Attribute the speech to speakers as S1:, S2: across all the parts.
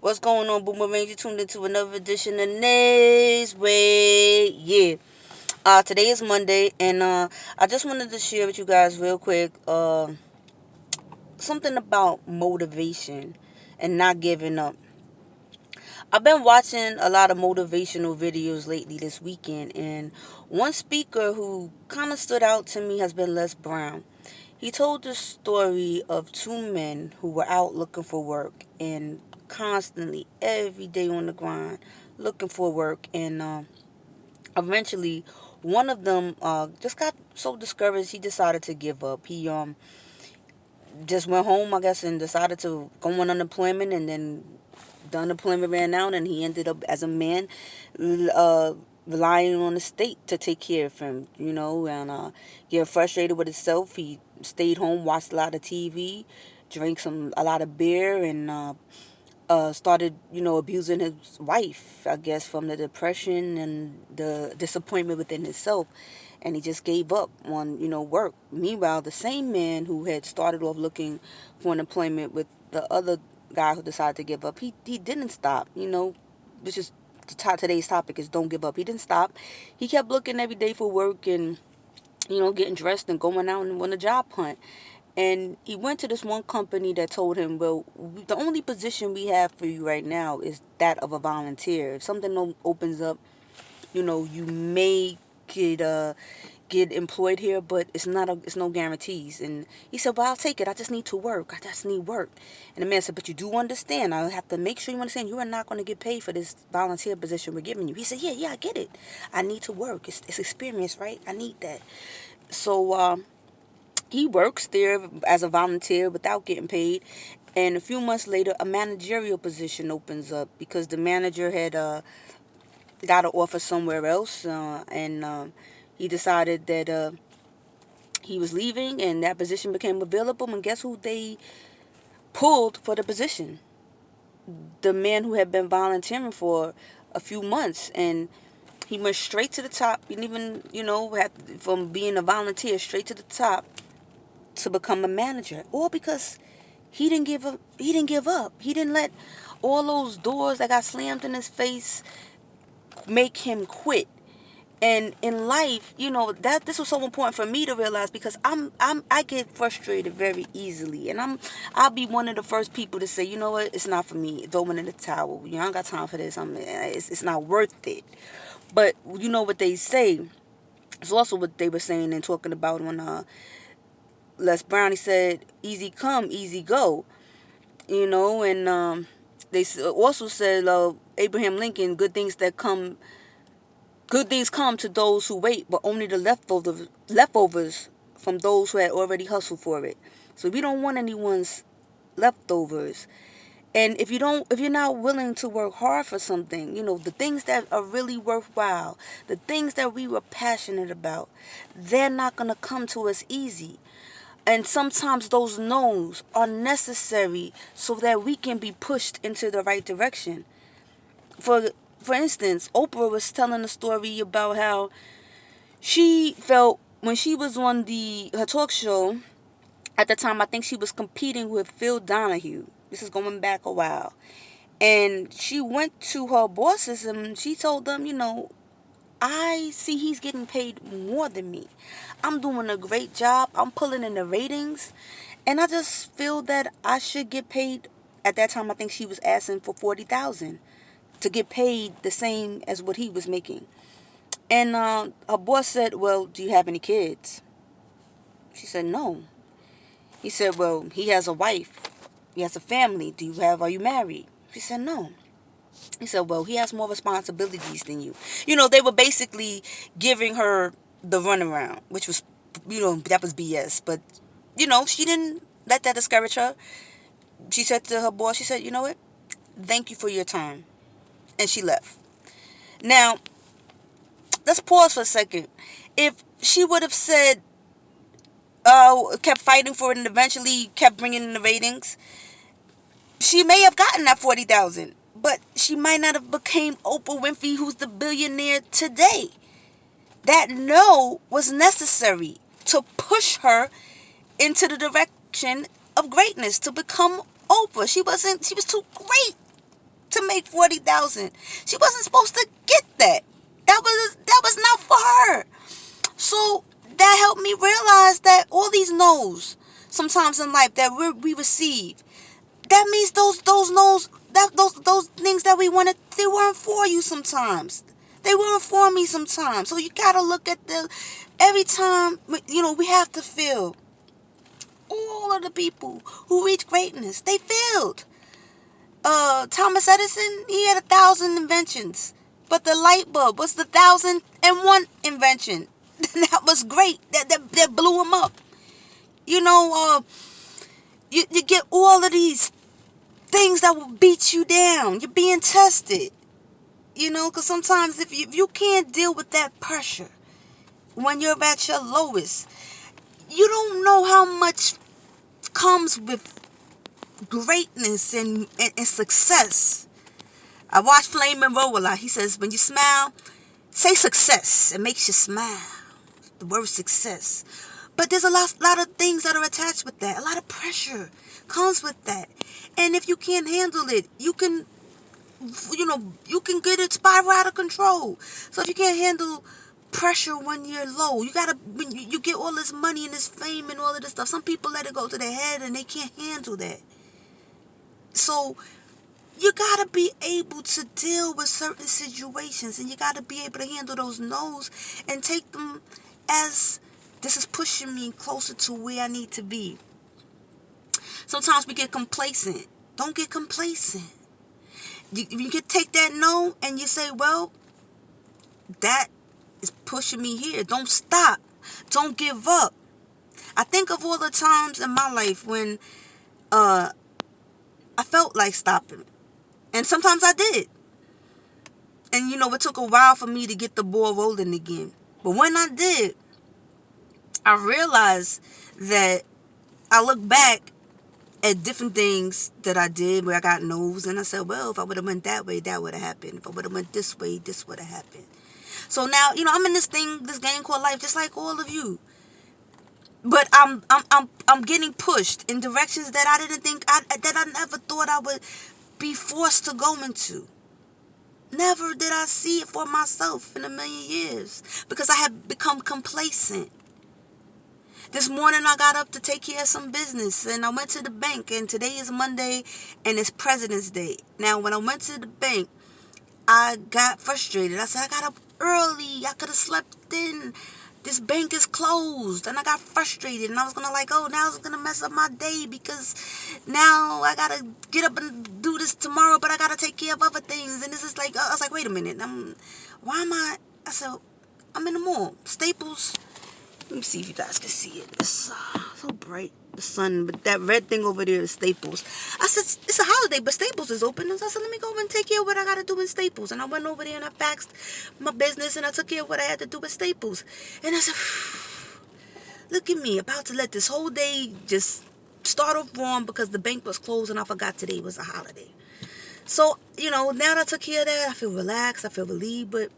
S1: What's going on, Boomerang? You tuned into another edition of Nays Way. Yeah. Today is Monday, and I just wanted to share with you guys real quick something about motivation and not giving up. I've been watching a lot of motivational videos lately this weekend, and one speaker who kind of stood out to me has been Les Brown. He told the story of two men who were out looking for work and constantly, every day on the grind, looking for work. And eventually, one of them just got so discouraged he decided to give up. He just went home, I guess, and decided to go on unemployment, and then the unemployment ran out, and he ended up as a man uh, relying on the state to take care of him, and getting frustrated with himself. He stayed home, watched a lot of TV, drank a lot of beer, and started, abusing his wife, I guess, from the depression and the disappointment within himself. And he just gave up on, work. Meanwhile, the same man who had started off looking for an employment with the other guy who decided to give up, he didn't stop, This is today's topic is don't give up. He didn't stop. He kept looking every day for work and, getting dressed and going out and on a job hunt. And he went to this one company that told him, well, the only position we have for you right now is that of a volunteer. If something opens up, you may get employed here, but it's no guarantees. And he said, well, I'll take it. I just need to work. I just need work. And the man said, but you do understand. I have to make sure you understand you are not going to get paid for this volunteer position we're giving you. He said, yeah, I get it. I need to work. It's experience, right? I need that. So he works there as a volunteer without getting paid. And a few months later, a managerial position opens up because the manager had got an offer somewhere else, and he decided that he was leaving, and that position became available. And guess who they pulled for the position? The man who had been volunteering for a few months, and he went straight to the top. He didn't even, from being a volunteer straight to the top to become a manager, all because he didn't give up. He didn't give up. He didn't let all those doors that got slammed in his face make him quit. And in life, that this was so important for me to realize, because I get frustrated very easily, and I'll be one of the first people to say, you know what, it's not for me. Throw it in the towel. I don't got time for this. It's not worth it. But you know what they say. It's also what they were saying and talking about when Les Brown. He said, "Easy come, easy go." And they also said, Abraham Lincoln, good things come to those who wait, but only the leftovers from those who had already hustled for it. So we don't want anyone's leftovers. And if you're not willing to work hard for something, the things that are really worthwhile, the things that we were passionate about, they're not going to come to us easy. And sometimes those no's are necessary so that we can be pushed into the right direction. For for instance, Oprah was telling a story about how she felt when she was on the her talk show. At the time, I think she was competing with Phil Donahue. This is going back a while. And she went to her bosses and she told them, I see he's getting paid more than me. I'm doing a great job. I'm pulling in the ratings. And I just feel that I should get paid. At that time, I think she was asking for 40,000 to get paid the same as what he was making. And her boss said, well, do you have any kids? She said, no. He said, well, he has a wife. He has a family. Are you married? She said, no. He said, well, he has more responsibilities than you. They were basically giving her the runaround, which was, that was BS. But, she didn't let that discourage her. She said to her boss, she said, you know what? Thank you for your time. And she left. Now, let's pause for a second. If she would have said, kept fighting for it and eventually kept bringing in the ratings, she may have gotten that 40,000, but she might not have became Oprah Winfrey, who's the billionaire today. That no was necessary to push her into the direction of greatness, to become Oprah. She was too great. make 40,000. She wasn't supposed to get that. That was not for her. So that helped me realize that all these no's sometimes in life that we receive, that means those no's, that those things that we wanted, they weren't for you sometimes. They weren't for me sometimes. So you gotta look at every time, we have to feel. All of the people who reach greatness, they failed. Thomas Edison, he had 1,000 inventions, but the light bulb was the 1,001 invention. That was great. That blew him up. You get all of these things that will beat you down. You're being tested. Because sometimes if you can't deal with that pressure when you're at your lowest, you don't know how much comes with greatness and success. I watch Flamin' Roll a lot. He says, when you smile, say success. It makes you smile. The word success. But there's a lot of things that are attached with that. A lot of pressure comes with that. And if you can't handle it, you can get it spiral out of control. So if you can't handle pressure when you're low, when you get all this money and this fame and all of this stuff, some people let it go to their head and they can't handle that. So you gotta be able to deal with certain situations, and you gotta be able to handle those no's and take them as, this is pushing me closer to where I need to be. Sometimes we get complacent. Don't get complacent. You can take that no and you say, well, that is pushing me here. Don't stop. Don't give up. I think of all the times in my life when I felt like stopping. And sometimes I did. And it took a while for me to get the ball rolling again. But when I did, I realized that I look back at different things that I did where I got no's, and I said, well, if I would have went that way, that would have happened. If I would have went this way, this would have happened. So now, I'm in this game called life, just like all of you. But I'm getting pushed in directions that I didn't think that I never thought I would be forced to go into. Never did I see it for myself in a million years, because I had become complacent. This morning I got up to take care of some business, and I went to the bank, and today is Monday and it's President's Day. Now when I went to the bank, I got frustrated. I said, I got up early. I could have slept in. This bank is closed. And I got frustrated, and I was gonna now it's gonna mess up my day, because now I gotta get up and do this tomorrow, but I gotta take care of other things. And this is I was like, wait a minute. I said, I'm in the mall. Staples. Let me see if you guys can see it. It's so bright, the sun, but that red thing over there is Staples. I said, it's a holiday, but Staples is open. And so I said, let me go and take care of what I got to do in Staples. And I went over there and I faxed my business, and I took care of what I had to do with Staples. And I said, look at me, about to let this whole day just start off wrong because the bank was closed and I forgot today was a holiday. So, now that I took care of that, I feel relaxed, I feel relieved. But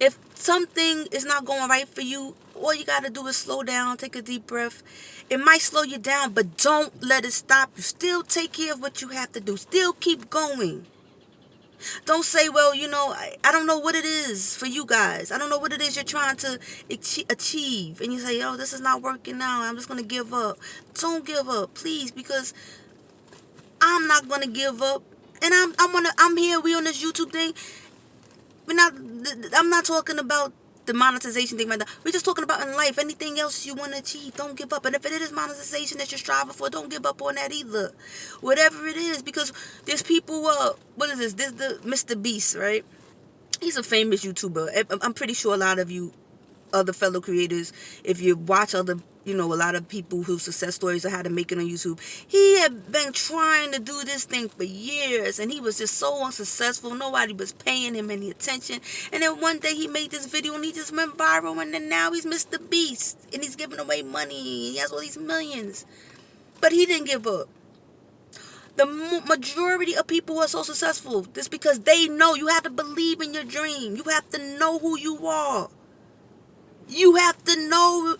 S1: if something is not going right for you, all you got to do is slow down, take a deep breath. It might slow you down, but don't let it stop you. Still take care of what you have to do. Still keep going. Don't say, well, I don't know what it is for you guys. I don't know what it is you're trying to achieve. And you say, oh, this is not working out. I'm just going to give up. Don't give up, please, because I'm not going to give up. And I'm here. We on this YouTube thing. I'm not talking about the monetization thing right now. We're just talking about in life. Anything else you want to achieve, don't give up. And if it is monetization that you're striving for, don't give up on that either. Whatever it is, because there's people, what is this? This is the Mr. Beast, right? He's a famous YouTuber. I'm pretty sure a lot of you other fellow creators, if you watch other, a lot of people whose success stories of how to make it on YouTube, he had been trying to do this thing for years, and he was just so unsuccessful. Nobody was paying him any attention. And then one day he made this video and he just went viral, and then now he's Mr. Beast, and he's giving away money. He has all these millions. But he didn't give up. The majority of people who are so successful, just because they know. You have to believe in your dream. You have to know who you are. You have to know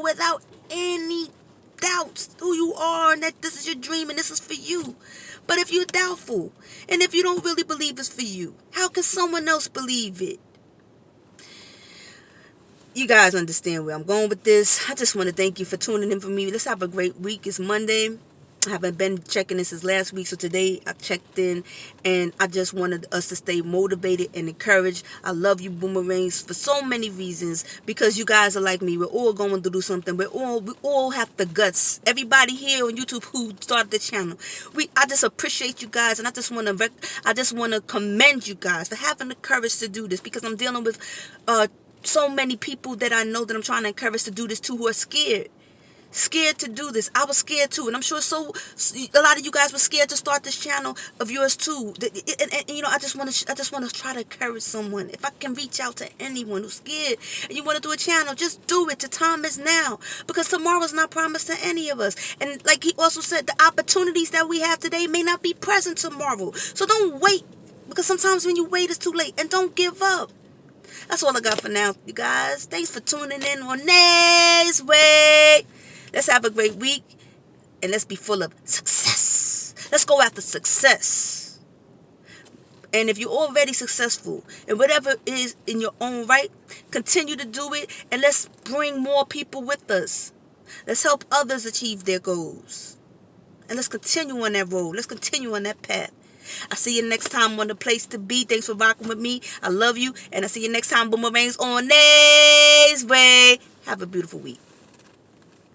S1: without any doubts who you are, and that this is your dream and this is for you. But if you're doubtful, and if you don't really believe it's for you, how can someone else believe it? You guys understand where I'm going with this. I just want to thank you for tuning in for me. Let's have a great week. It's Monday. I haven't been checking this since last week, so today I checked in, and I just wanted us to stay motivated and encouraged. I love you, Boomerangs, for so many reasons, because you guys are like me. We're all going to do something. We all have the guts. Everybody here on YouTube who started the channel, I just appreciate you guys, and I just want to commend you guys for having the courage to do this, because I'm dealing with so many people that I know that I'm trying to encourage to do this too, who are scared to do this. I was scared too, and I'm sure a lot of you guys were scared to start this channel of yours too. And you know, I just want to try to encourage someone. If I can reach out to anyone who's scared and you want to do a channel, just do it. The time is now, because tomorrow's not promised to any of us. And like he also said, the opportunities that we have today may not be present tomorrow. So don't wait, because sometimes when you wait, it's too late. And don't give up. That's all I got for now, you guys. Thanks for tuning in on Nay's Way. Let's have a great week, and let's be full of success. Let's go after success. And if you're already successful in whatever is in your own right, continue to do it, and let's bring more people with us. Let's help others achieve their goals. And let's continue on that road. Let's continue on that path. I'll see you next time on The Place to Be. Thanks for rocking with me. I love you. And I'll see you next time, Boomerangs, on Nay's Way. Have a beautiful week.